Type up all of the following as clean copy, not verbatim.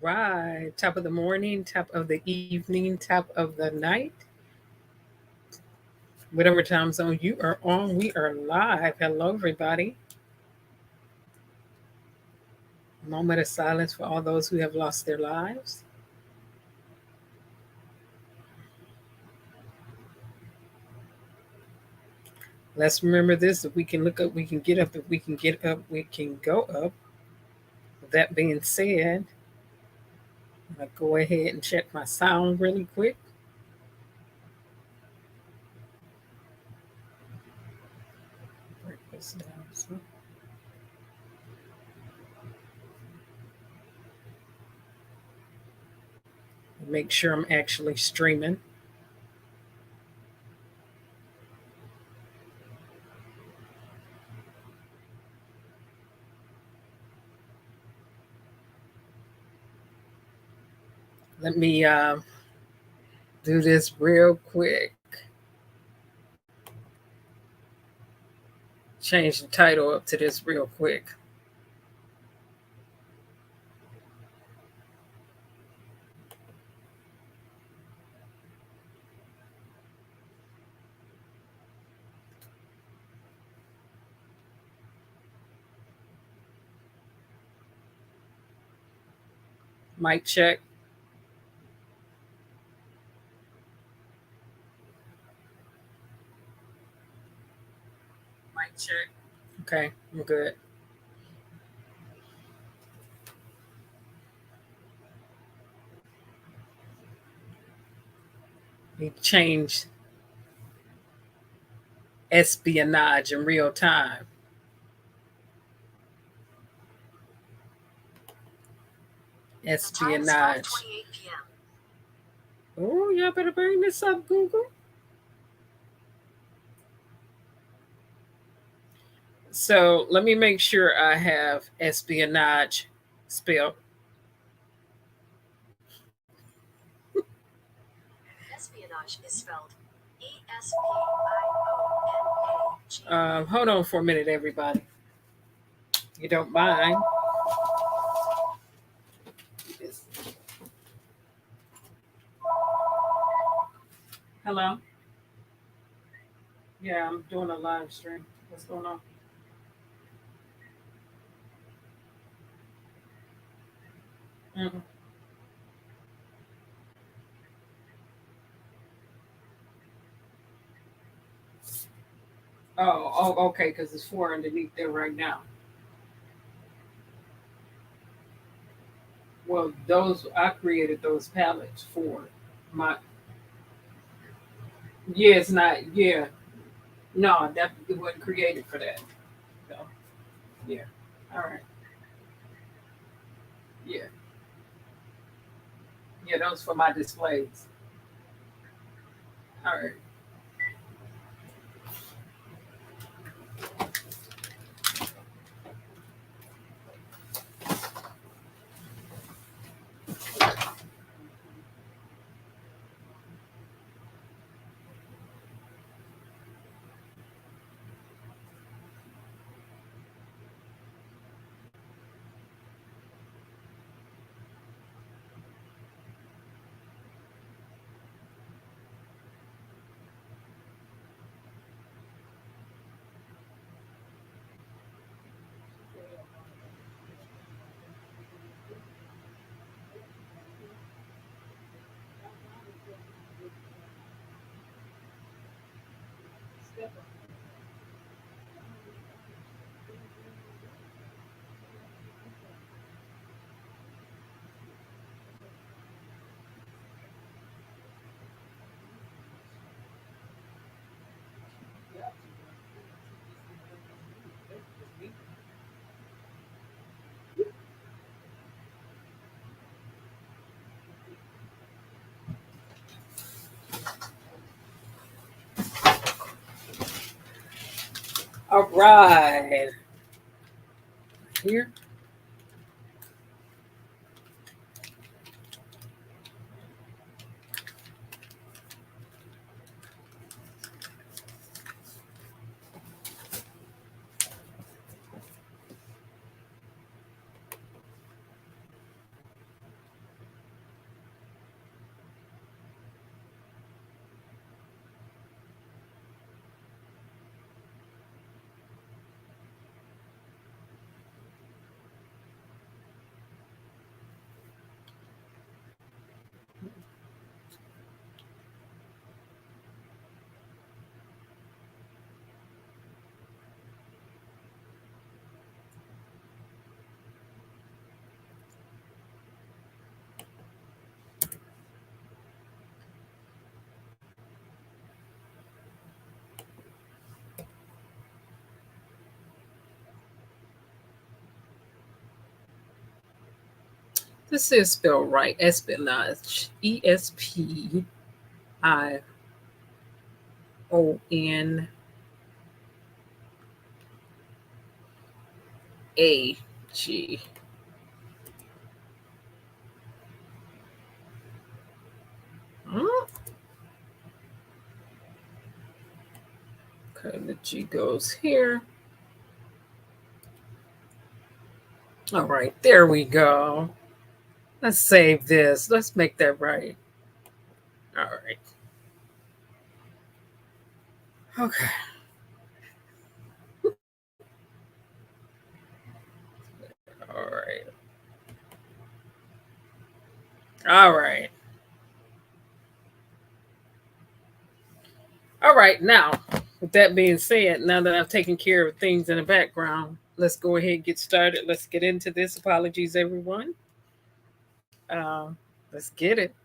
right. Top of the morning, top of the evening, top of the night. Whatever time zone you are on, we are live. Hello, everybody. Moment of silence for all those who have lost their lives. Let's remember this. If we can look up, we can get up. If we can get up, we can go up. With that being said, I'll go ahead and check my sound really quick. Break this down. Make sure I'm actually streaming. Let me do this real quick. Change the title up to this real quick. Mic check. Mic check. Okay, I'm good. We change espionage in real time. Espionage. Oh, y'all better bring this up, Google. So let me make sure I have espionage spelled. Espionage is spelled ESPIONAGE. Hold on for a minute, everybody. You don't mind. Hello? Yeah, I'm doing a live stream. What's going on? Mm-hmm. Oh, okay, because it's 4 underneath there right now. Well, I created those palettes for my. Yeah, it's not. Yeah, no, that it wasn't created for that. So, yeah. All right. Yeah, yeah, those for my displays. All right. All right. Here. This is spelled right. Espionage. ESPIONAGE. Okay, the G goes here. All right, there we go. Let's save this. Let's make that right. All right. Okay. All right. All right. All right. Now, with that being said, now that I've taken care of things in the background, let's go ahead and get started. Let's get into this. Apologies, everyone. Let's get it.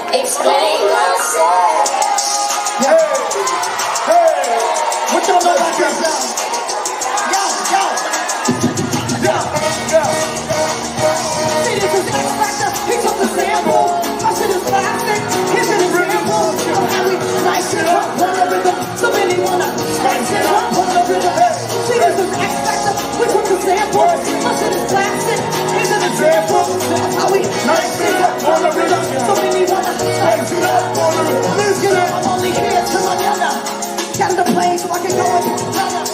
Explain myself. What y'all know about this now? See, this is X Factor. He took the sample. My shit is plastic. Here's an example of how we nice it up on the rhythm. So many wanna nice it up on the rhythm. See, this is X Factor. We took the sample. My shit is plastic. Here's an example of how we nice it up on the rhythm. So many wanna nice it up on the rhythm. You know, I'm only here till another. Got the plane so I can go and another.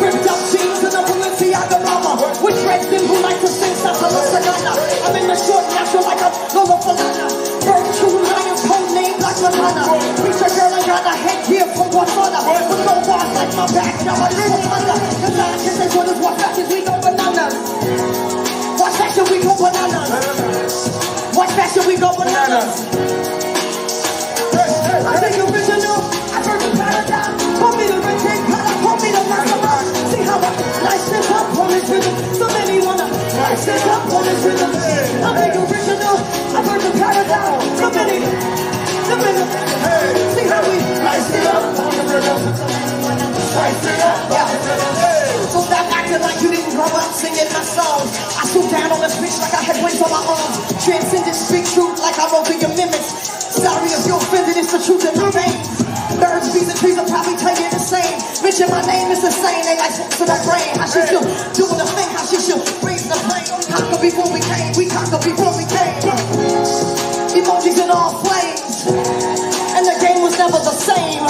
Ripped up jeans and a Balenciaga mama. With dreads and who like to sing stuff to La Sagana. I'm in the short natural like a Lola Falana. Bird true lions, code name like Latana. Preacher girl, I got a headgear from Guatemala. With no bars like my back, now I live with thunder. Cause I can say what is what fashion, we go bananas. Watch fashion, we go bananas. Watch fashion, we go bananas. I think original, I heard the paradigm. Call me the rich and color, call me the mastermind. See how I nice it up on this rhythm. So many wanna nice it up on this rhythm. I think original, I heard the paradigm. So many, see how we nice it up on the rhythm. Nice it up, yeah. So stop acting like you didn't grow up singing my songs. I swooped down on the pitch like I had wings on my arms. Transcended, speak truth like I wrote the amendments. Sorry if you're offended, it's the truth in my veins. Birds, bees, and trees will probably tell you the same. Mention my name is the same, they like to my brain. How she still doing the thing, how she still raise the plane. Conquer before we came, we conquer before we came. Emojis in all flames. And the game was never the same.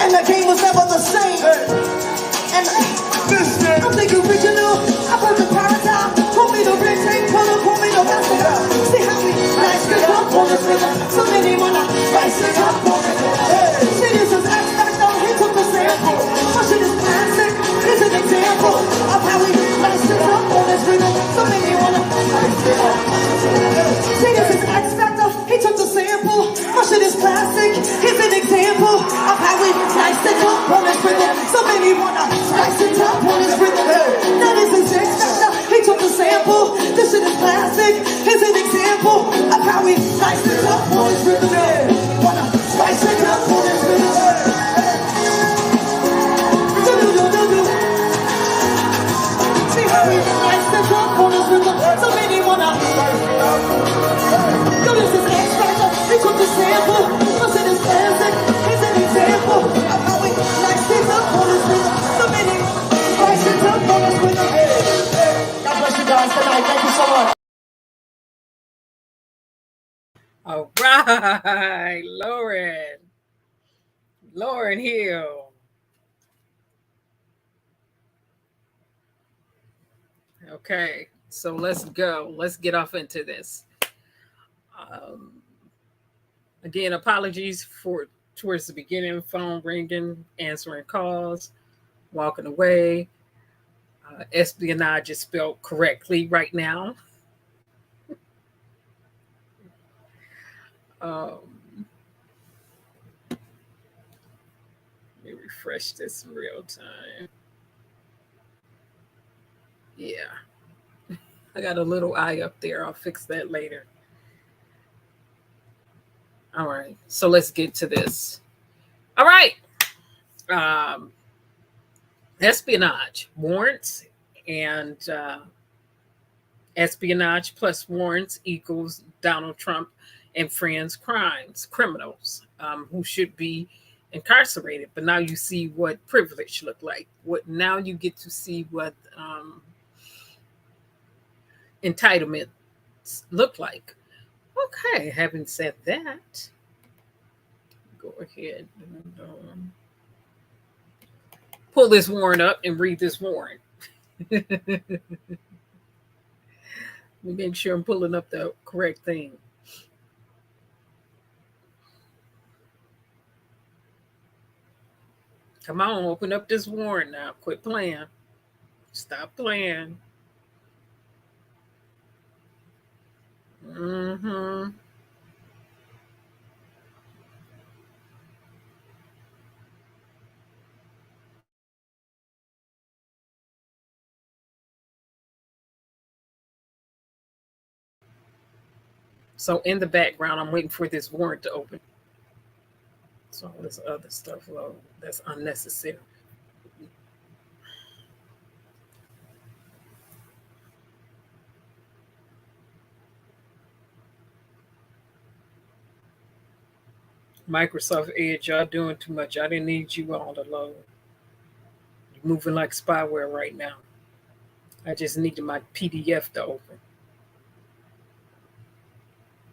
And the game was never the same. And I'm the original, I heard the paradigm. Call me the red tape color, call me the master. See how we nice it up on this rhythm. So many wanna nice it up on this rhythm. See, this is X Factor, he took the sample. My shit is plastic, here's an example of how we nice it up on this rhythm. So many wanna nice it up on this rhythm. See, this is X Factor, he took the sample. My shit is plastic, here's an example of how we nice it up on this rhythm. So many wanna nice it up on this rhythm. Now this is X Factor, he took the sample. This shit is plastic, here's an example of how we nice it up on this rhythm. Wanna nice it up on this rhythm. See how we nice it up on this rhythm. So many wanna. Yo, this is X Factor, he took the sample. This shit is plastic, here's an example of how we nice it up on this rhythm. So many nice it up on this rhythm. God bless you guys tonight. Thank you so much. All right, Lauryn Hill. Okay, so let's go. Let's get off into this. Again, apologies for towards the beginning, phone ringing, answering calls, walking away. Espionage is spelled correctly right now. Let me refresh this in real time. Yeah. I got a little eye up there. I'll fix that later. All right. So let's get to this. All right. Espionage warrants and espionage plus warrants equals Donald Trump and friends criminals who should be incarcerated. But now you see what privilege look like. Now you get to see what entitlements look like. Okay, having said that, go ahead and pull this warrant up and read this warrant. Let me make sure I'm pulling up the correct thing. Come on, open up this warrant now. Quit playing. Stop playing. Mm-hmm. So in the background, I'm waiting for this warrant to open. So all this other stuff, well, that's unnecessary. Microsoft Edge, y'all doing too much. I didn't need you all to load. You're moving like spyware right now. I just needed my PDF to open.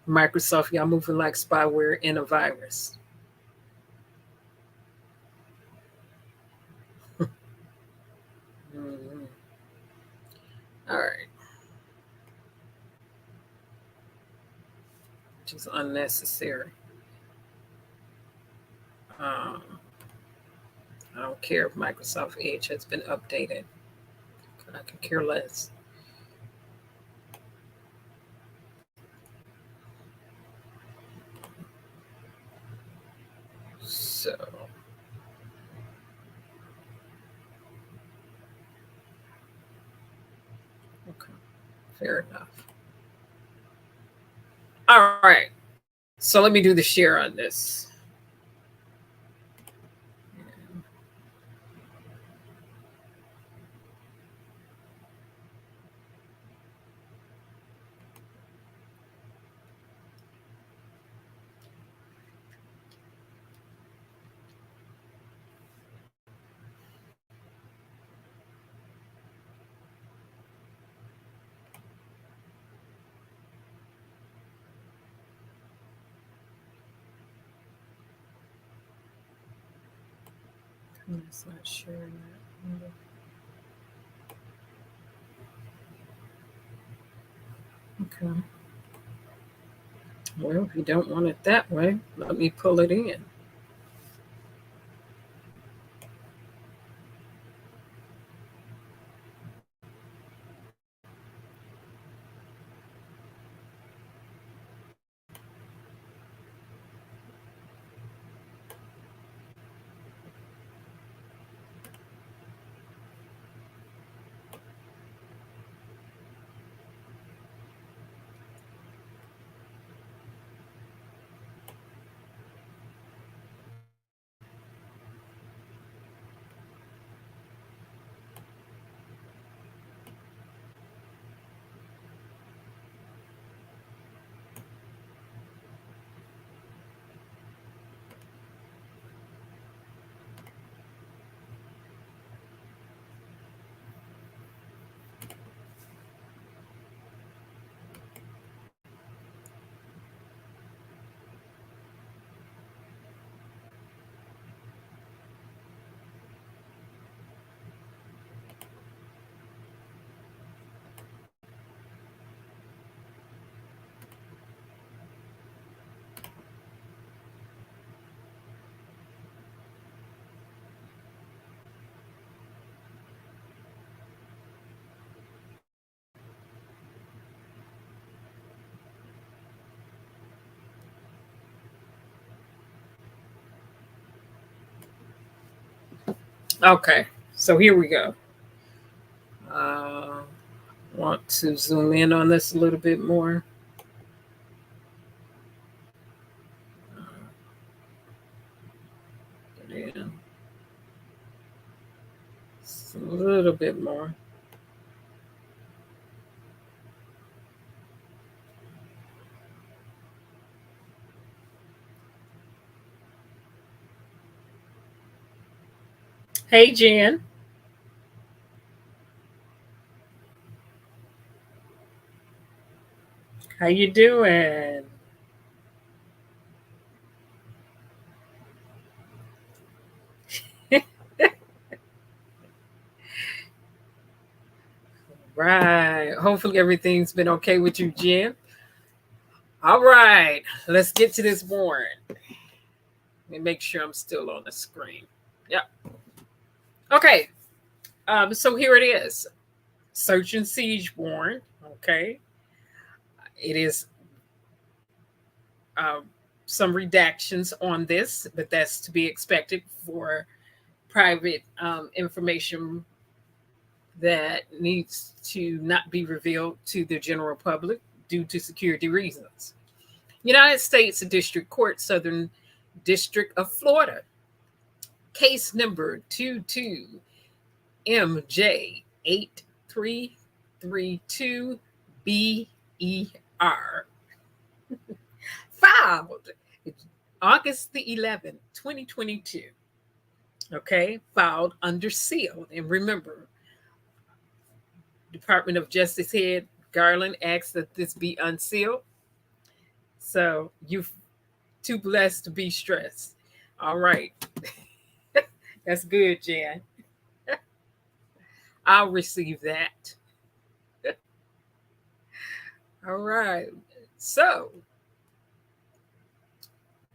Microsoft, y'all moving like spyware in a virus. Mm-hmm. All right. Which is unnecessary. I don't care if Microsoft Edge has been updated. I could care less. So, okay, fair enough. All right. So let me do the share on this. It's not sharing that. Okay. Well, if you don't want it that way, let me pull it in. Okay, so here we go. Want to zoom in on this a little bit more. little bit more. Hey, Jen. How you doing? Right. Hopefully everything's been okay with you, Jen. All right. Let's get to this warrant. Let me make sure I'm still on the screen. Yep. Okay. So here it is. Search and siege warrant. Okay. It is some redactions on this, but that's to be expected for private information that needs to not be revealed to the general public due to security reasons. United States District Court, Southern District of Florida, case number 22 MJ 8332 BER, filed August the 11th, 2022. Okay, filed under seal. And remember, Department of Justice head Garland asked that this be unsealed. So you too blessed to be stressed. All right. That's good, Jan. I'll receive that. All right. So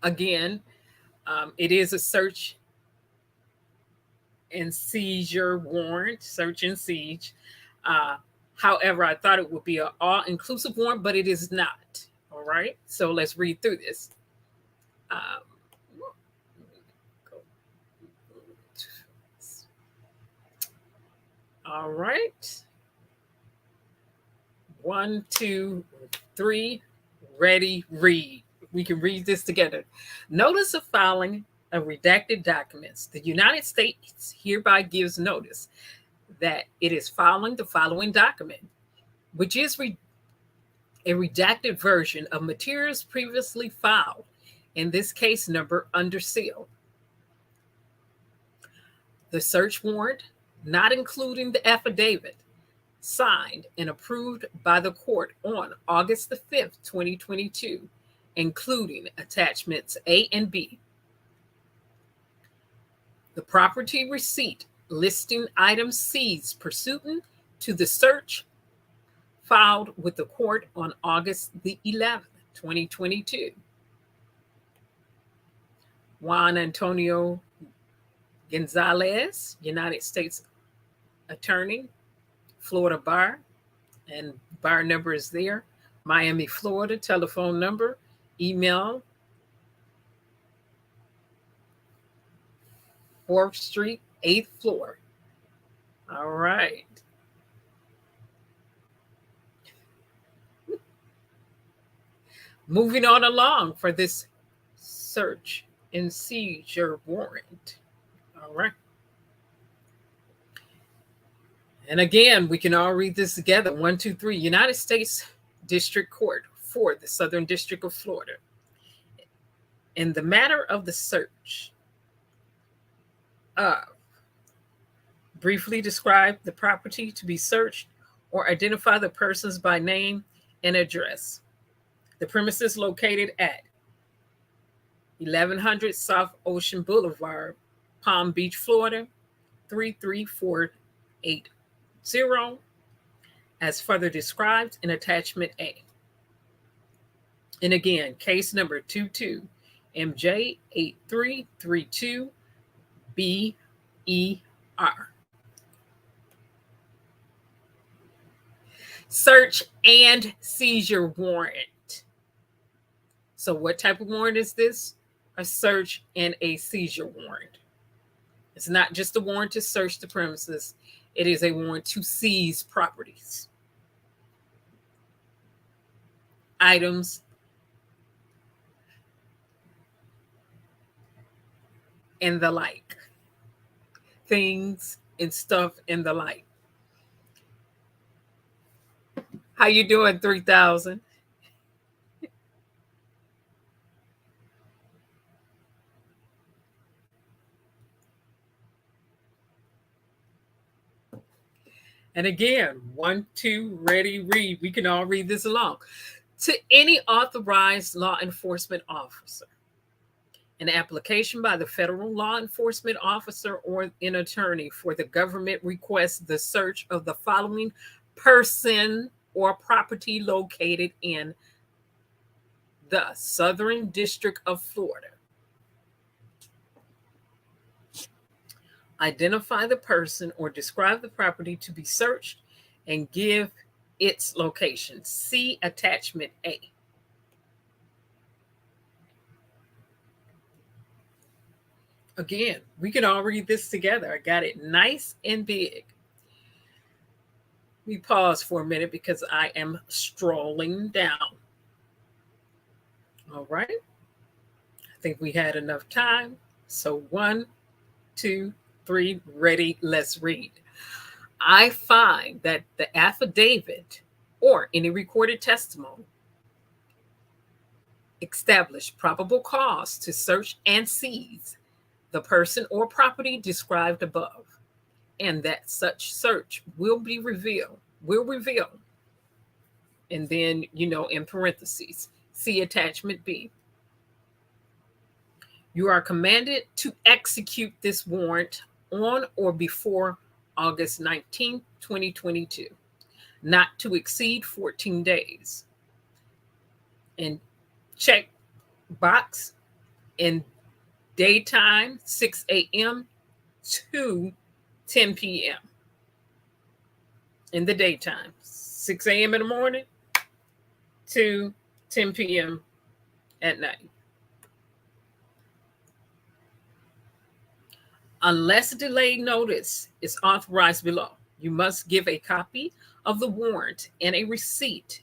again, it is a search and seizure warrant, search and siege. However, I thought it would be an all-inclusive warrant, but it is not. All right. So let's read through this. All right. 1, 2, 3. Ready, read. We can read this together. Notice of filing of redacted documents. The United States hereby gives notice that it is filing the following document, which is a redacted version of materials previously filed, in this case number under seal. The search warrant, not including the affidavit, signed and approved by the court on August the 5th, 2022, including attachments A and B. The property receipt listing items seized pursuant to the search filed with the court on August the 11th, 2022. Juan Antonio Gonzalez, United States Attorney, Florida Bar, and bar number is there. Miami, Florida, telephone number, email, 4th Street, 8th floor. All right. Moving on along for this search and seizure warrant. All right. And again, we can all read this together. 1, 2, 3. United States District Court for the Southern District of Florida. In the matter of the search of, briefly describe the property to be searched or identify the persons by name and address. The premises located at 1100 South Ocean Boulevard, Palm Beach, Florida, 33480, as further described in attachment A. And again, case number 22 MJ 8332 BER. Search and seizure warrant. So what type of warrant is this? A search and a seizure warrant. It's not just a warrant to search the premises. It is a warrant to seize properties, items, and the like. Things and stuff and the like. How you doing, 3000? And again, 1, 2, ready, read. We can all read this along. To any authorized law enforcement officer, an application by the federal law enforcement officer or an attorney for the government requests the search of the following person or property located in the Southern District of Florida. Identify the person or describe the property to be searched and give its location. See attachment A. Again, we can all read this together. I got it nice and big. We pause for a minute because I am strolling down. All right. I think we had enough time. So 1, 2, 3, ready, let's read. I find that the affidavit or any recorded testimony establish probable cause to search and seize the person or property described above, and that such search will reveal, and then, in parentheses, see attachment B. You are commanded to execute this warrant on or before August 19, 2022, not to exceed 14 days. And check box in daytime, 6 a.m. to 10 p.m. In the daytime, 6 a.m. in the morning to 10 p.m. at night. Unless delayed notice is authorized below, you must give a copy of the warrant and a receipt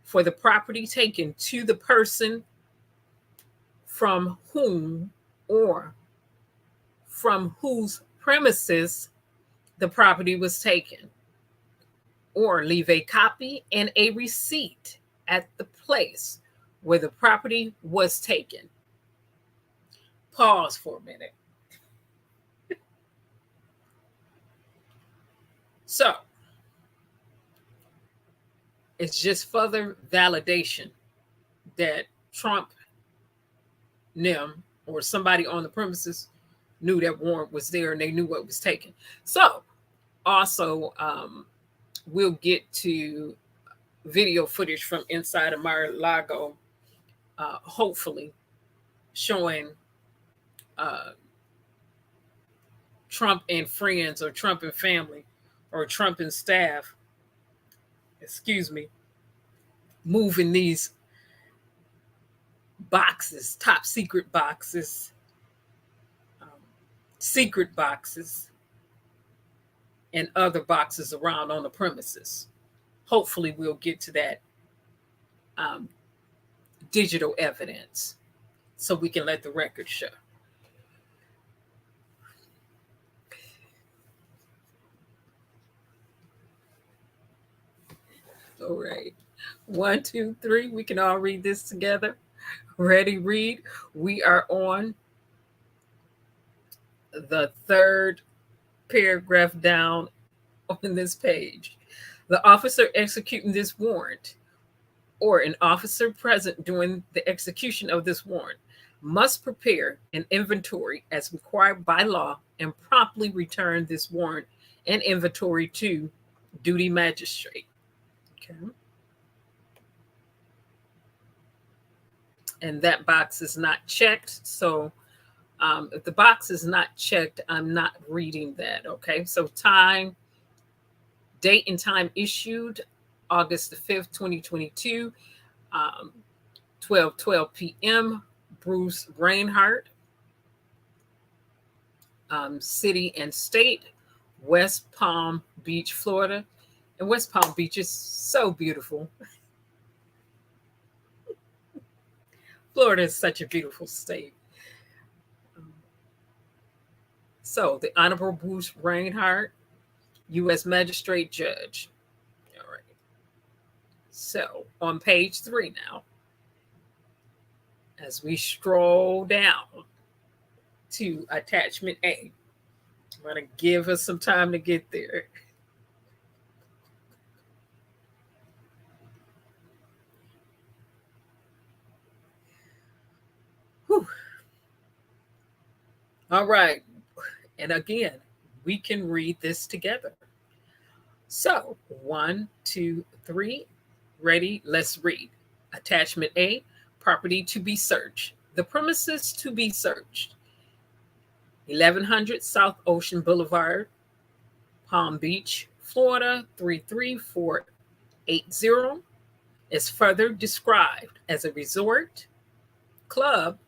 for the property taken to the person from whom or from whose premises the property was taken, or leave a copy and a receipt at the place where the property was taken. Pause for a minute. So, it's just further validation that Trump, them, or somebody on the premises knew that warrant was there and they knew what was taken. So, also, we'll get to video footage from inside of Mar-a-Lago, hopefully showing Trump and friends, or Trump and family, or Trump and staff, moving these boxes, top secret boxes, secret boxes, and other boxes around on the premises. Hopefully we'll get to that digital evidence so we can let the record show. All right. 1, 2, 3. We can all read this together. Ready, read. We are on the third paragraph down on this page. The officer executing this warrant, or an officer present during the execution of this warrant, must prepare an inventory as required by law and promptly return this warrant and inventory to duty magistrate. Okay. And that box is not checked. So if the box is not checked, I'm not reading that. Okay. So time, date and time issued, August the 5th, 2022, 12:12 p.m. Bruce Reinhardt. City and state, West Palm Beach, Florida. And West Palm Beach is so beautiful. Florida is such a beautiful state. So the Honorable Bruce Reinhardt, U.S. Magistrate Judge. All right. So on page 3 now, as we stroll down to attachment A, I'm going to give us some time to get there. Whew. All right. And again, we can read this together. So 1, 2, 3, ready, let's read. Attachment A, property to be searched. The premises to be searched: 1100 South Ocean Boulevard, Palm Beach, Florida 33480, is further described as a resort, club,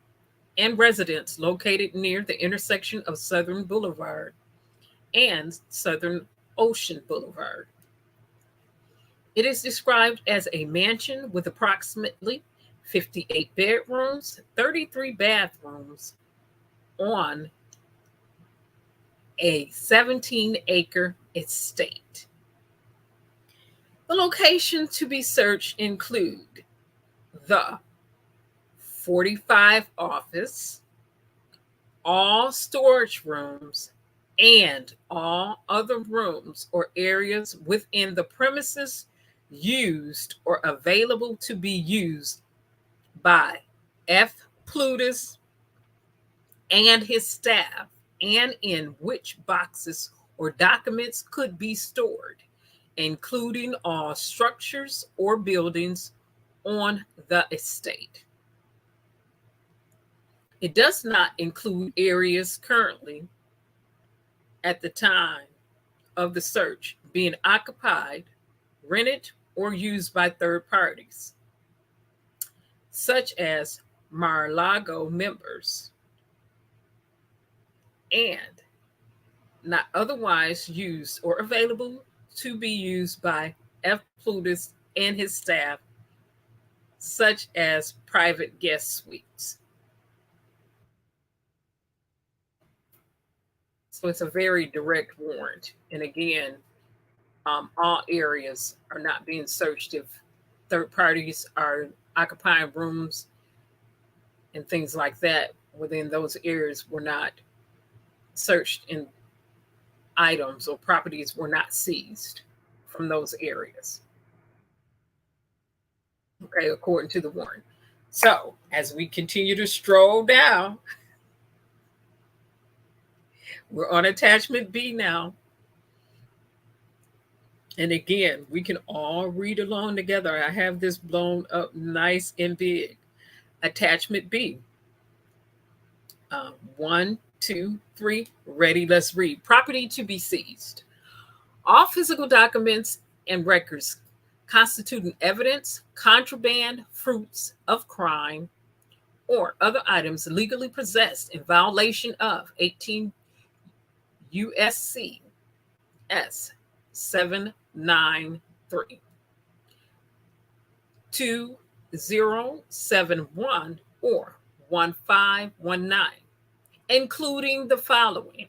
and residence located near the intersection of Southern Boulevard and Southern Ocean Boulevard. It is described as a mansion with approximately 58 bedrooms, 33 bathrooms on a 17-acre estate. The location to be searched include the 45 office, all storage rooms, and all other rooms or areas within the premises used or available to be used by F. Plutus and his staff, and in which boxes or documents could be stored, including all structures or buildings on the estate. It does not include areas currently at the time of the search being occupied, rented, or used by third parties, such as Mar-a-Lago members, and not otherwise used or available to be used by F. Plutus and his staff, such as private guest suites. So it's a very direct warrant. And again, all areas are not being searched if third parties are occupying rooms and things like that. Within those areas were not searched, and items or properties were not seized from those areas. Okay, according to the warrant. So as we continue to stroll down, we're on attachment B now. And again, we can all read along together. I have this blown up nice and big. Attachment B. 1, 2, 3, ready, let's read. Property to be seized: all physical documents and records constituting evidence, contraband, fruits of crime, or other items legally possessed in violation of 18 U.S.C. S. 793 2071 or 1519, including the following: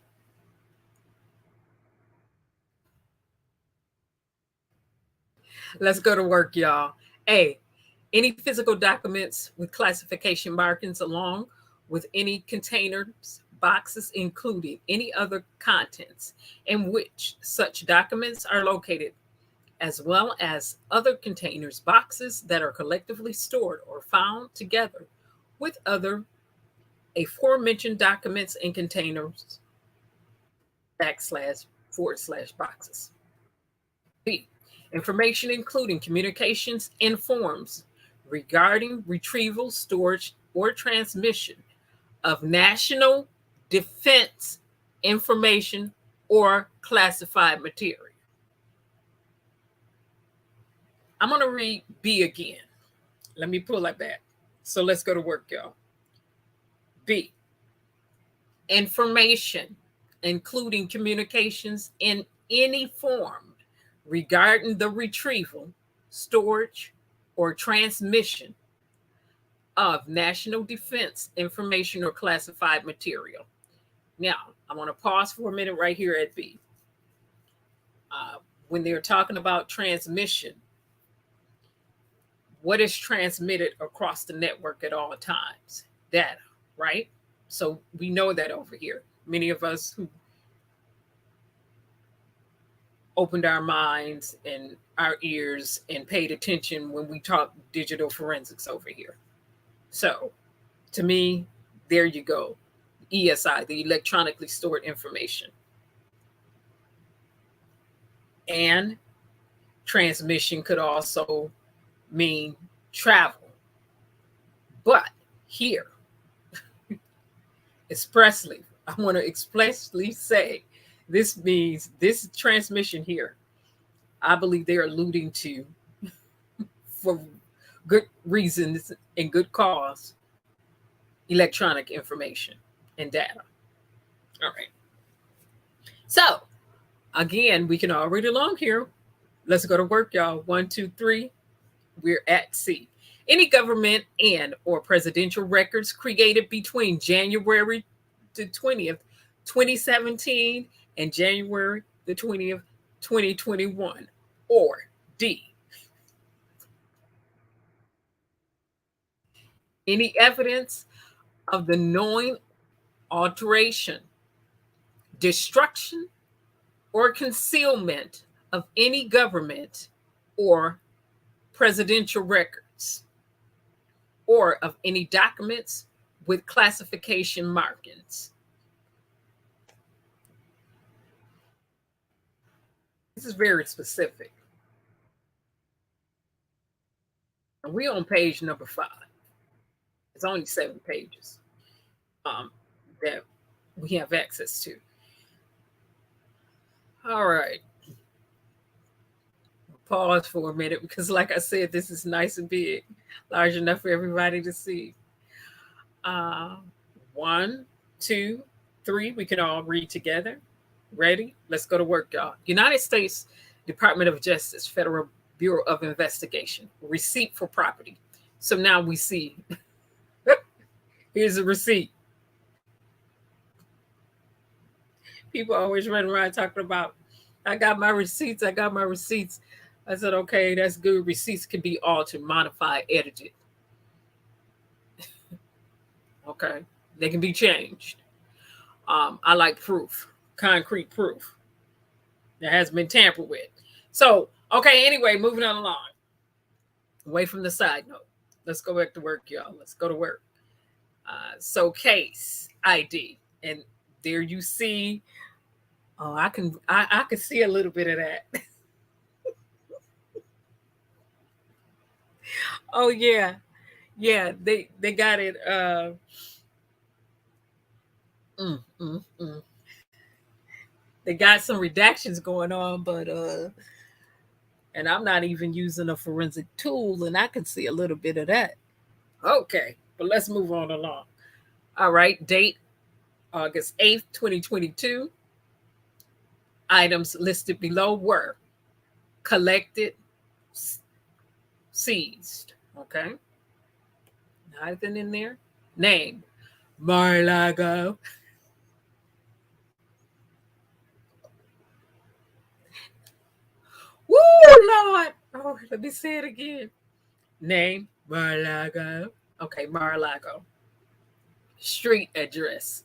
let's go to work, y'all. A, any physical documents with classification markings along with any containers, boxes, including any other contents in which such documents are located, as well as other containers, boxes that are collectively stored or found together with other aforementioned documents and containers, / boxes. B, information including communications and forms regarding retrieval, storage, or transmission of national defense information or classified material. I'm going to read B again. Let me pull that back. So let's go to work, y'all. B, information including communications in any form regarding the retrieval, storage, or transmission of national defense information or classified material. Now, I want to pause for a minute right here at B. When they're talking about transmission, what is transmitted across the network at all times? Data, right? So we know that over here. Many of us who opened our minds and our ears and paid attention when we talk digital forensics over here. So to me, there you go. ESI, the electronically stored information. And transmission could also mean travel. But here, expressly, I want to expressly say this means this transmission here, I believe they're alluding to, for good reasons and good cause, electronic information and data. All right. So, again, we can all read along here. Let's go to work, y'all. 1, 2, 3. We're at C. Any government and or presidential records created between January the 20th, 2017 and January the 20th, 2021. Or D. Any evidence of the knowing alteration, destruction, or concealment of any government or presidential records, or of any documents with classification markings. This is very specific. And we're on page number 5. It's only 7 pages that we have access to. All right. Pause for a minute because, like I said, this is nice and big, large enough for everybody to see. 1, 2, 3. We can all read together. Ready? Let's go to work, y'all. United States Department of Justice, Federal Bureau of Investigation, receipt for property. So now we see, here's a receipt. People always run around talking about, I got my receipts, I got my receipts. I said, okay, that's good. Receipts can be altered, modified, edited. Okay, they can be changed. I like proof, concrete proof that has been tampered with. So, okay, anyway, moving on along. Away from the side note. Let's go back to work, y'all. Let's go to work. So case ID. And there you see, I can see a little bit of that. Oh yeah. Yeah, they got it. They got some redactions going on, but and I'm not even using a forensic tool, and I can see a little bit of that. Okay, but let's move on along. All right, date August 8th, 2022. Items listed below were collected, seized. Okay, nothing in there. Name Mar-a-Lago. Woo, Lord. Oh, let me say it again. Name Mar-a-Lago. Okay, Mar-a-Lago. Street address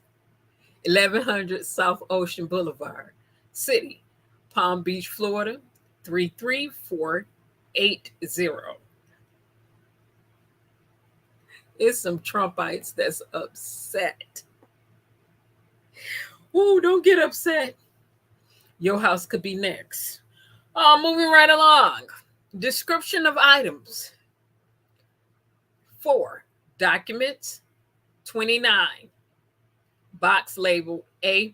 1100 South Ocean Boulevard. City, Palm Beach, Florida 33480. It's some Trumpites that's upset. Woo, don't get upset. Your house could be next. Moving right along. Description of items. 4. Documents. 29. Box label A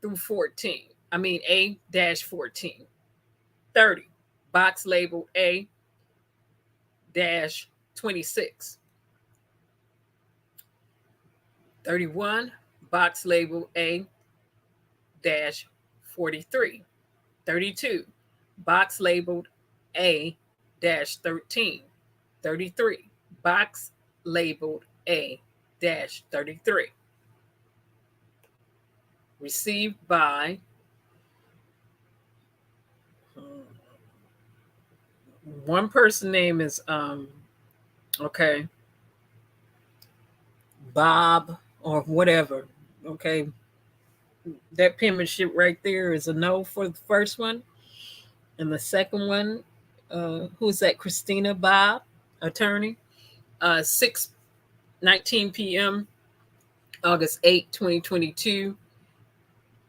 through 14. I mean A-14. 30. Box label A-26. 31. Box label A-43. 32. Box labeled A-13. 33. Box labeled A-33. received by one person name is okay, Bob or whatever. Okay, that penmanship right there is a no for the first one. And the second one, who's that? Christina Bob, attorney. 6:19 p.m. August 8, 2022.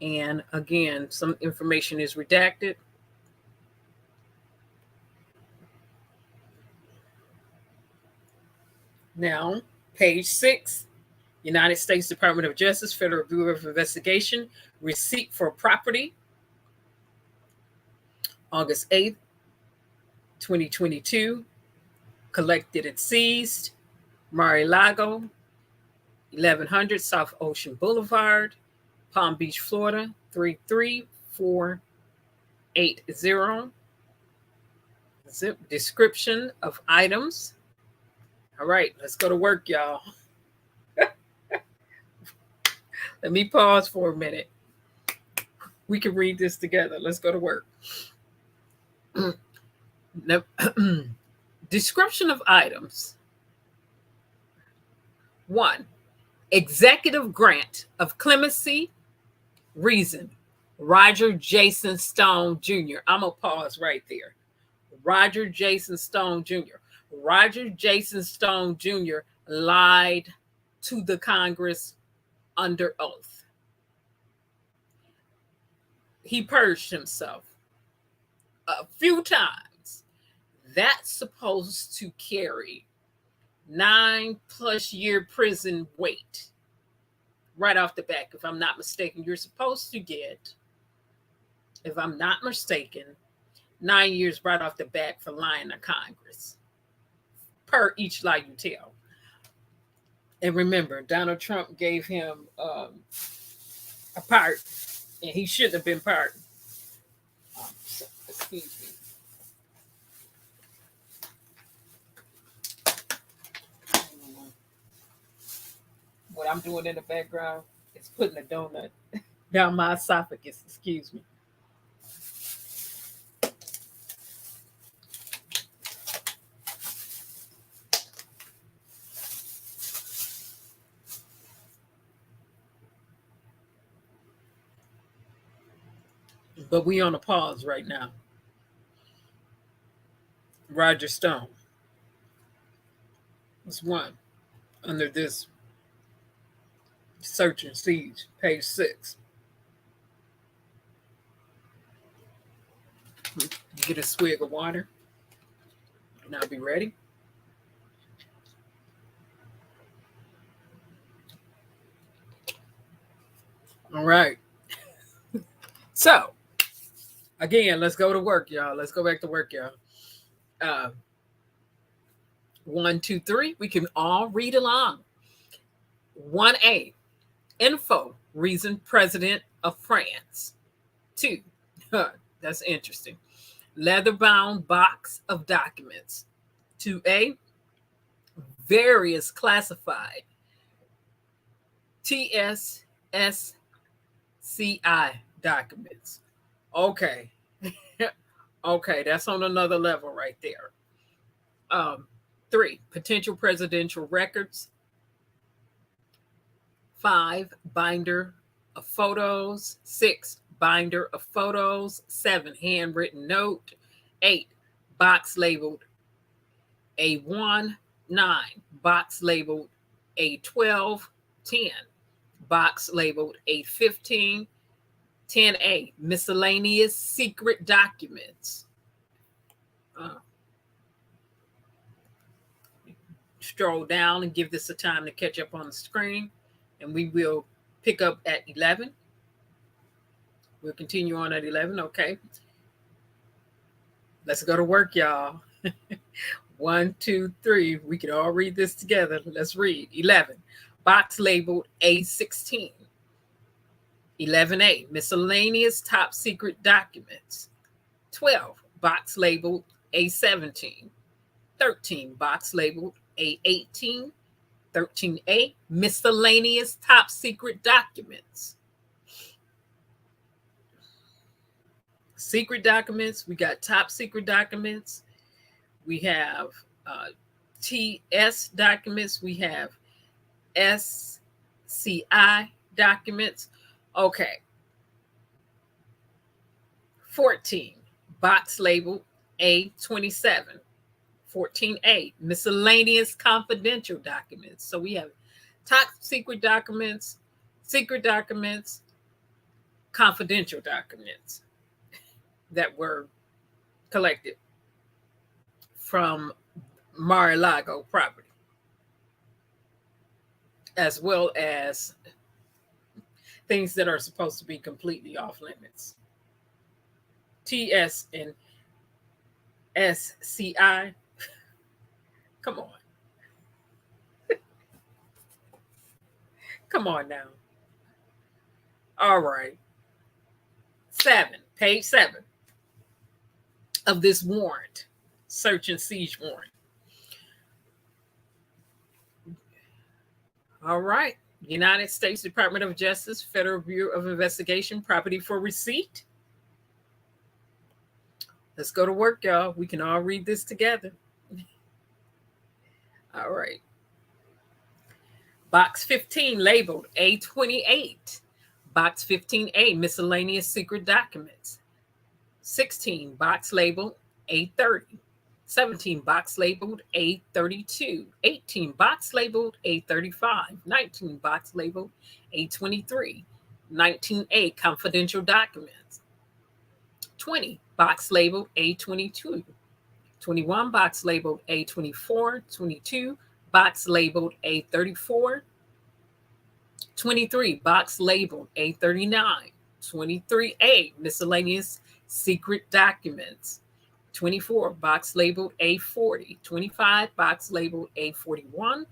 And again, some information is redacted. Now, page 6, United States Department of Justice, Federal Bureau of Investigation, receipt for property, August 8th, 2022, collected and seized, Mar-a-Lago, 1100 South Ocean Boulevard, Palm Beach, Florida, 33480. Zip description of items. All right, let's go to work, y'all. Let me pause for a minute. We can read this together. Let's go to work. Description of items. 1. Executive grant of clemency. Reason. Roger Jason Stone Jr. I'm going to pause right there. Roger Jason Stone Jr. Roger Jason Stone Jr. lied to the Congress under oath. He purged himself a few times. That's supposed to carry 9+ year prison weight right off the back. If I'm not mistaken, you're supposed to get, if I'm not mistaken, 9 years right off the bat for lying to Congress per each lie you tell. And remember, Donald Trump gave him a pardon, and he shouldn't have been pardoned. So, excuse me. What I'm doing in the background is putting a donut down my esophagus. Excuse me. But we on a pause right now. Roger Stone was one under this search and seize, page 6. Get a swig of water, and I'll be ready. All right. So, again, let's go to work, y'all. Let's go back to work, y'all. 1, 2, 3. We can all read along. 1A, info, reason, president of France. 2, that's interesting. Leather-bound box of documents. 2A, various classified TSSCI documents. Okay. Okay, that's on another level right there. 3, potential presidential records. 5, binder of photos. 6, binder of photos. 7, handwritten note. 8, box labeled A1. 9, box labeled A12. 10, box labeled A15. 10A, miscellaneous secret documents. Stroll down and give this a time to catch up on the screen, and we will pick up at 11. We'll continue on at 11. Okay. Let's go to work, y'all. 1, 2, 3. We can all read this together. Let's read. 11, box labeled A16. 11A, miscellaneous top secret documents. 12, box labeled A17. 13, box labeled A18. 13A, miscellaneous top secret documents. secret documents. We got top secret documents. We have TS documents. We have SCI documents. Okay. 14, box label A27. 14A, miscellaneous confidential documents. So we have top secret documents, confidential documents that were collected from Mar-a-Lago property, as well as things that are supposed to be completely off limits. TS and SCI, come on. Come on now. All right. 7, page 7 of this warrant, search and siege warrant. All right. United States Department of Justice, Federal Bureau of Investigation, property for receipt. Let's go to work, y'all. We can all read this together. All right. Box 15 labeled A28. Box 15A, miscellaneous secret documents. 16, box labeled A30. 17, box labeled A32. 18, box labeled A35. 19, box labeled A23. 19A, confidential documents. 20, box labeled A22. 21, box labeled A24. 22, box labeled A34. 23, box labeled A39. 23A, miscellaneous secret documents. 24, box labeled A40. 25, box labeled A41.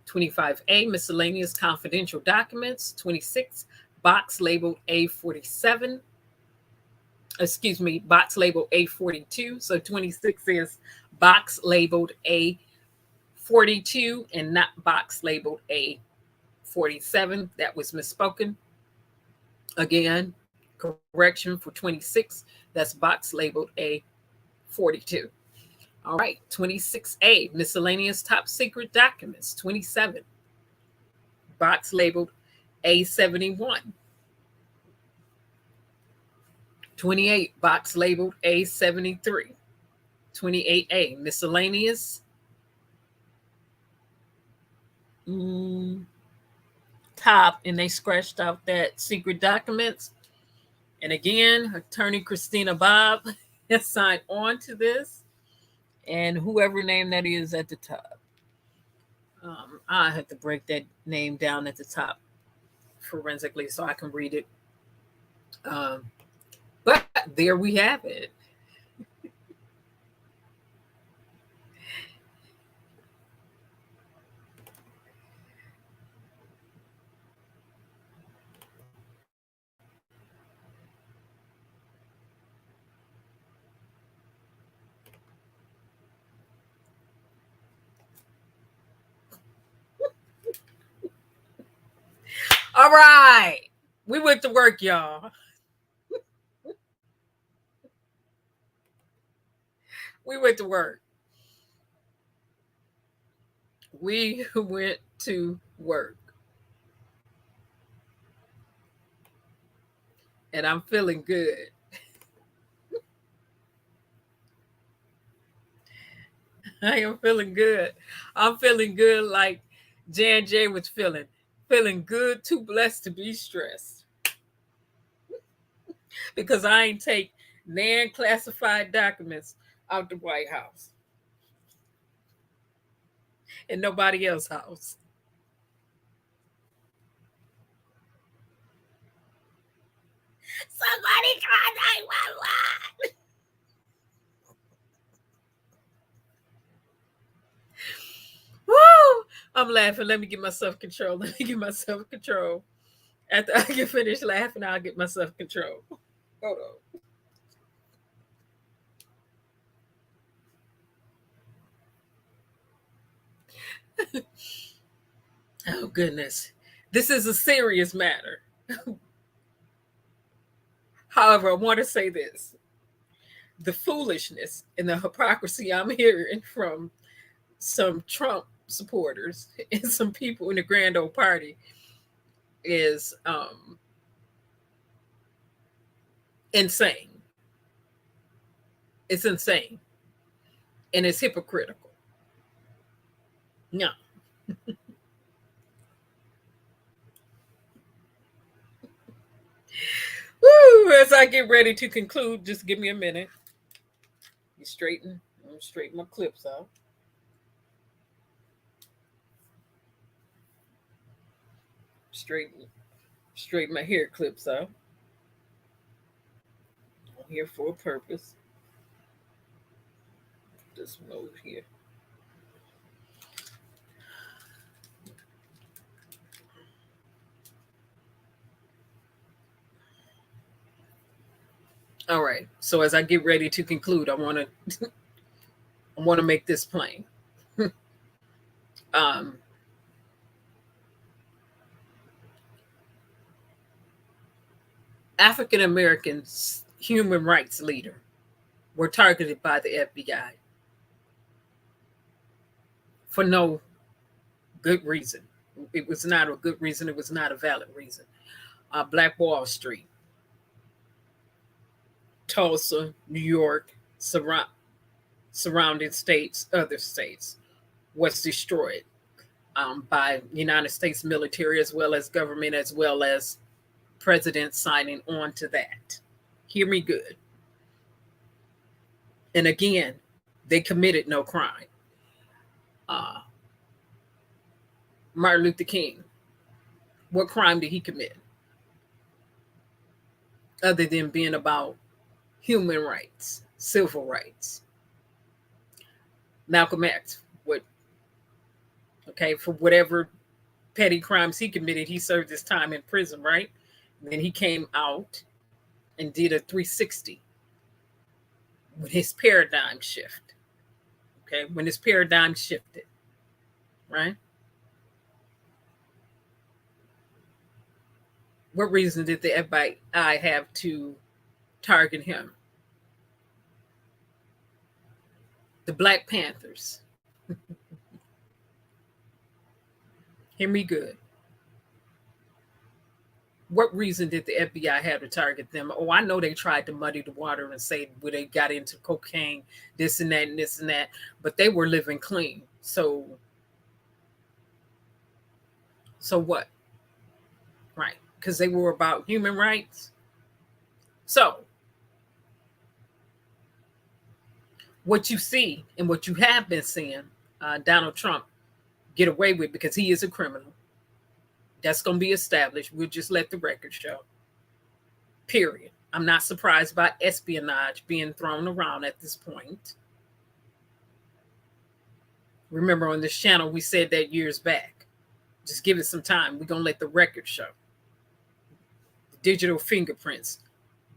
25A, miscellaneous confidential documents. 26, box labeled A47. Excuse me, box labeled A42. So 26 is box labeled A42 and not box labeled A47. That was misspoken. Again, correction for 26. That's box labeled A42. All right, 26A, miscellaneous top secret documents. 27, box labeled A71. 28, box labeled A73. 28A, miscellaneous top, and they scratched out that secret documents. And again, Attorney Christina Bob has signed on to this, and whoever name that is at the top. I have to break that name down at the top forensically so I can read it. But there we have it. All right. We went to work, y'all. We went to work. We went to work. And I'm feeling good. I am feeling good. I'm feeling good like Jan J was feeling. Feeling good, too blessed to be stressed. Because I ain't take non-classified documents out the White House. And nobody else's house. Somebody call 911. Woo! I'm laughing. Let me get myself control. After I get finished laughing, I'll get myself control. Hold on. Oh, goodness. This is a serious matter. However, I want to say this. The foolishness and the hypocrisy I'm hearing from some Trump supporters and some people in the grand old party is insane. It's insane. And it's hypocritical. No. Woo, as I get ready to conclude, just give me a minute. I'm straighten my clips out. Straighten my hair clips out. I'm here for a purpose. This one over here. All right. So as I get ready to conclude, I want to make this plain. African Americans human rights leader were targeted by the FBI for no good reason. It was not a good reason. It was not a valid reason. Black Wall Street, Tulsa, New York, surrounding states, other states, was destroyed by United States military as well as government, as well as president signing on to that. Hear me good. And again, they committed no crime. Martin Luther King, what crime did he commit? Other than being about human rights, civil rights. Malcolm X, for whatever petty crimes he committed, he served his time in prison, right? And then he came out and did a 360 with his paradigm shift. Okay, when his paradigm shifted, right? What reason did the FBI have to target him? The Black Panthers. Hear me good. What reason did the FBI have to target them? Oh, I know they tried to muddy the water and say where they got into cocaine, this and that, and this and that, but they were living clean. So what? Right. Because they were about human rights. So what you see and what you have been seeing Donald Trump get away with, because he is a criminal. That's going to be established. We'll just let the record show. Period. I'm not surprised by espionage being thrown around at this point. Remember, on this channel, we said that years back. Just give it some time. We're going to let the record show. The digital fingerprints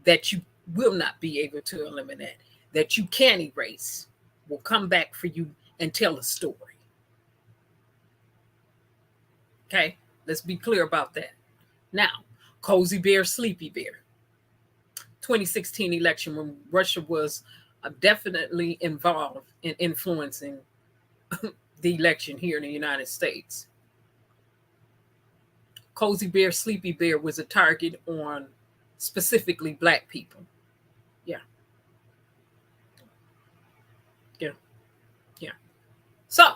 that you will not be able to eliminate, that you can erase, will come back for you and tell a story. Okay? Let's be clear about that. Now, Cozy Bear, Sleepy Bear. 2016 election, when Russia was definitely involved in influencing the election here in the United States. Cozy Bear, Sleepy Bear was a target on specifically Black people. Yeah. So,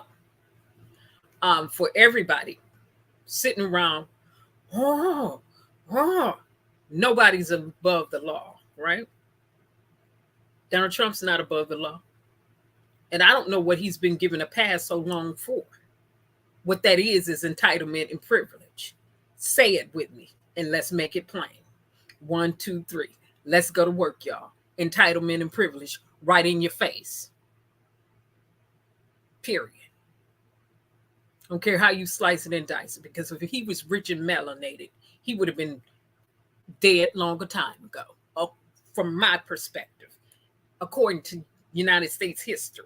for everybody sitting around, nobody's above the law, right? Donald Trump's not above the law. And I don't know what he's been given a pass so long for. What that is entitlement and privilege. Say it with me and let's make it plain. 1, 2, 3. Let's go to work, y'all. Entitlement and privilege right in your face. Period. I don't care how you slice it and dice it, because if he was rich and melanated, he would have been dead long a time ago. Oh, from my perspective, according to United States history.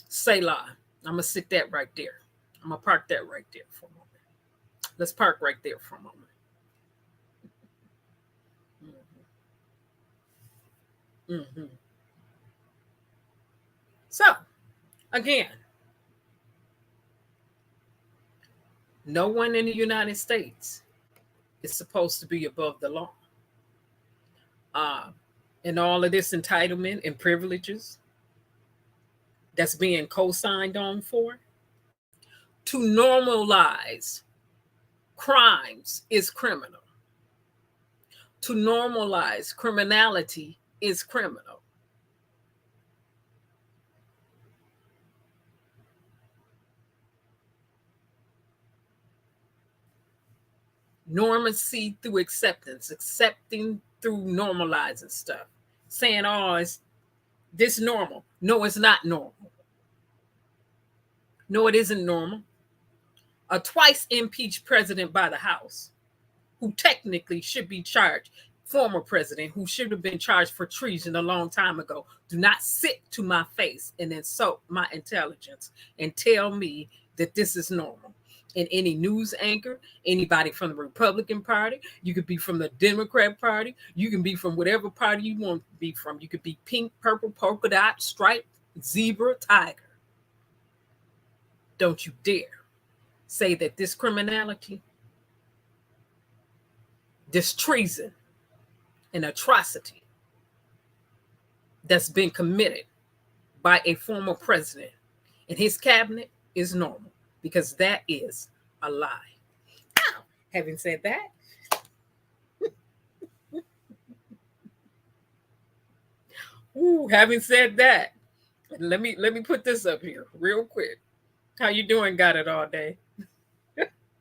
Selah. I'm gonna sit that right there. I'm gonna park that right there for a moment. Let's park right there for a moment. Mm-hmm. So, again, no one in the United States is supposed to be above the law. And all of this entitlement and privileges that's being co-signed on for to normalize crimes is criminal. To normalize criminality is criminal. Normacy through acceptance, accepting through normalizing stuff, saying, oh, is this normal? No, it's not normal. No, it isn't normal. A twice impeached president by the House, who technically should be charged, former president who should have been charged for treason a long time ago, do not sit to my face and insult my intelligence and tell me that this is normal. And any news anchor, anybody from the Republican Party, you could be from the Democrat Party, you can be from whatever party you want to be from. You could be pink, purple, polka dot, striped, zebra, tiger. Don't you dare say that this criminality, this treason and atrocity that's been committed by a former president and his cabinet is normal, because that is a lie. Now, having said that, having said that, let me put this up here real quick. How you doing? Got it all day.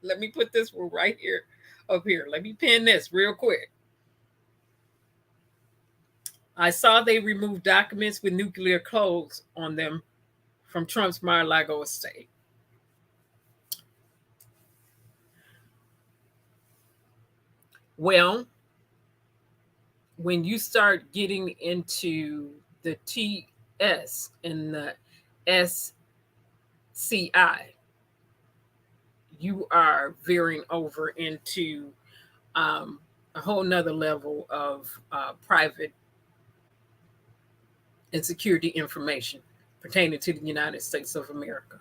Let me put this one right here up here. Let me pin this real quick. I saw they removed documents with nuclear codes on them from Trump's Mar-a-Lago estate. Well, when you start getting into the TS and the SCI, you are veering over into a whole nother level of private and security information pertaining to the United States of America.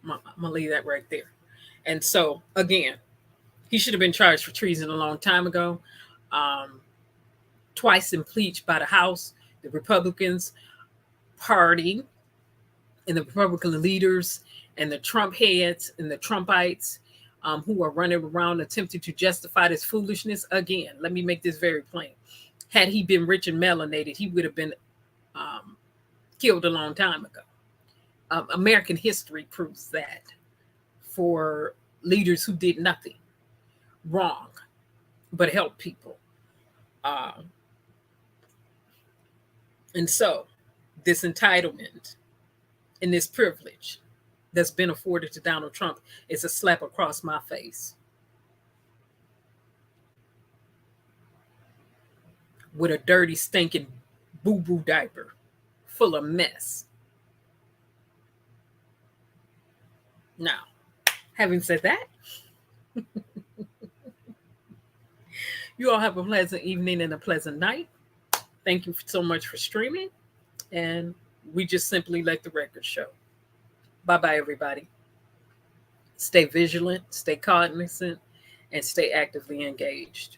I'm gonna leave that right there. And so, again, he should have been charged for treason a long time ago. Twice impeached by the House, the Republicans Party, and the Republican leaders, and the Trump heads and the Trumpites who are running around attempting to justify this foolishness. Again, let me make this very plain. Had he been rich and melanated, he would have been killed a long time ago. American history proves that for leaders who did nothing wrong but help people. And so this entitlement and this privilege that's been afforded to Donald Trump is a slap across my face. With a dirty, stinking boo-boo diaper full of mess. Now, having said that, you all have a pleasant evening and a pleasant night. Thank you so much for streaming. And we just simply let the record show. Bye-bye, everybody. Stay vigilant, stay cognizant, and stay actively engaged.